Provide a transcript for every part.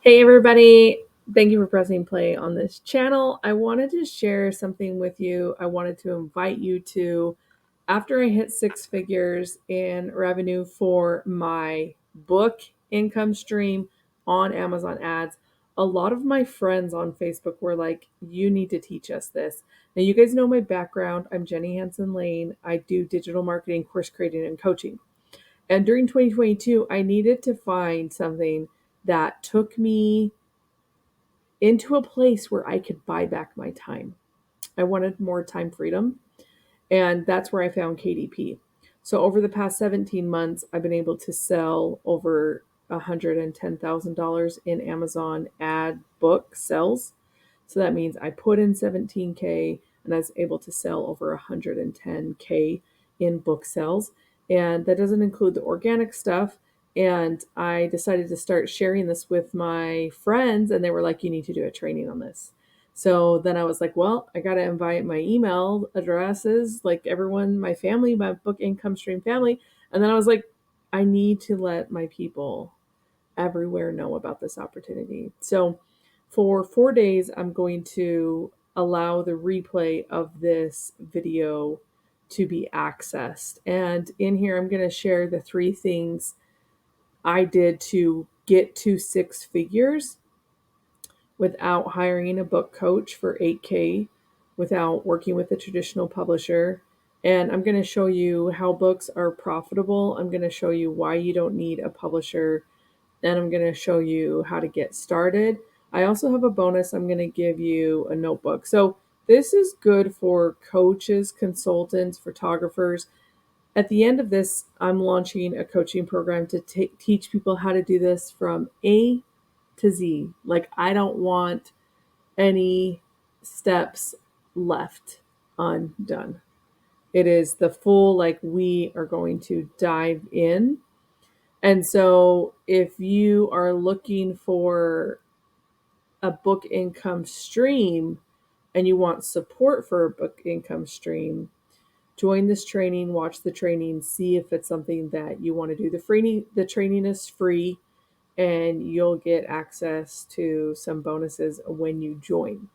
Hey everybody, thank you for pressing play on this channel. I wanted to share something with you. I wanted to invite you to, after I hit six figures in revenue for my book income stream on Amazon ads, a lot of my friends on Facebook were like, you need to teach us this. Now, you guys know my background. I'm Jenny Hansen Lane. I do digital marketing, course creating, and coaching. And during 2022, I needed to find something that took me into a place where I could buy back my time. I wanted more time freedom, and that's where I found KDP. So over the past 17 months, I've been able to sell over $110,000 in Amazon ad book sales. So that means I put in 17K and I was able to sell over 110K in book sales. And that doesn't include the organic stuff. And I decided to start sharing this with my friends, and they were like, you need to do a training on this. So then I was like, well, I got to invite my email addresses, like everyone, my family, my book income stream family. And then I was like, I need to let my people everywhere know about this opportunity. So for 4 days, I'm going to allow the replay of this video to be accessed. And in here, I'm going to share the three things I did to get to six figures without hiring a book coach for 8K, without working with a traditional publisher. And I'm going to show you how books are profitable. I'm going to show you why you don't need a publisher, and I'm going to show you how to get started. I also have a bonus. I'm going to give you a notebook. So this is good for coaches, consultants, photographers. At the end of this, I'm launching a coaching program to teach people how to do this from A to Z. Like, I don't want any steps left undone. It is the full, like, we are going to dive in. And so if you are looking for a book income stream and you want support for a book income stream, join this training, watch the training, see if it's something that you want to do. The training is free, and you'll get access to some bonuses when you join.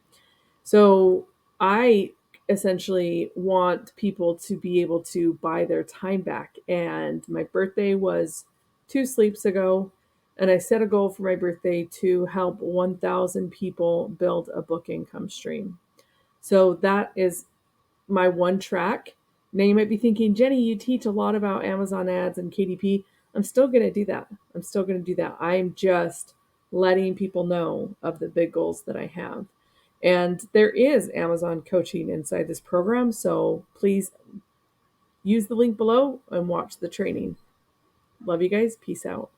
So I essentially want people to be able to buy their time back. And my birthday was 2 sleeps ago. And I set a goal for my birthday to help 1,000 people build a book income stream. So that is my one track. Now you might be thinking, Jenny, you teach a lot about Amazon ads and KDP. I'm still going to do that. I'm just letting people know of the big goals that I have. And there is Amazon coaching inside this program. So please use the link below and watch the training. Love you guys. Peace out.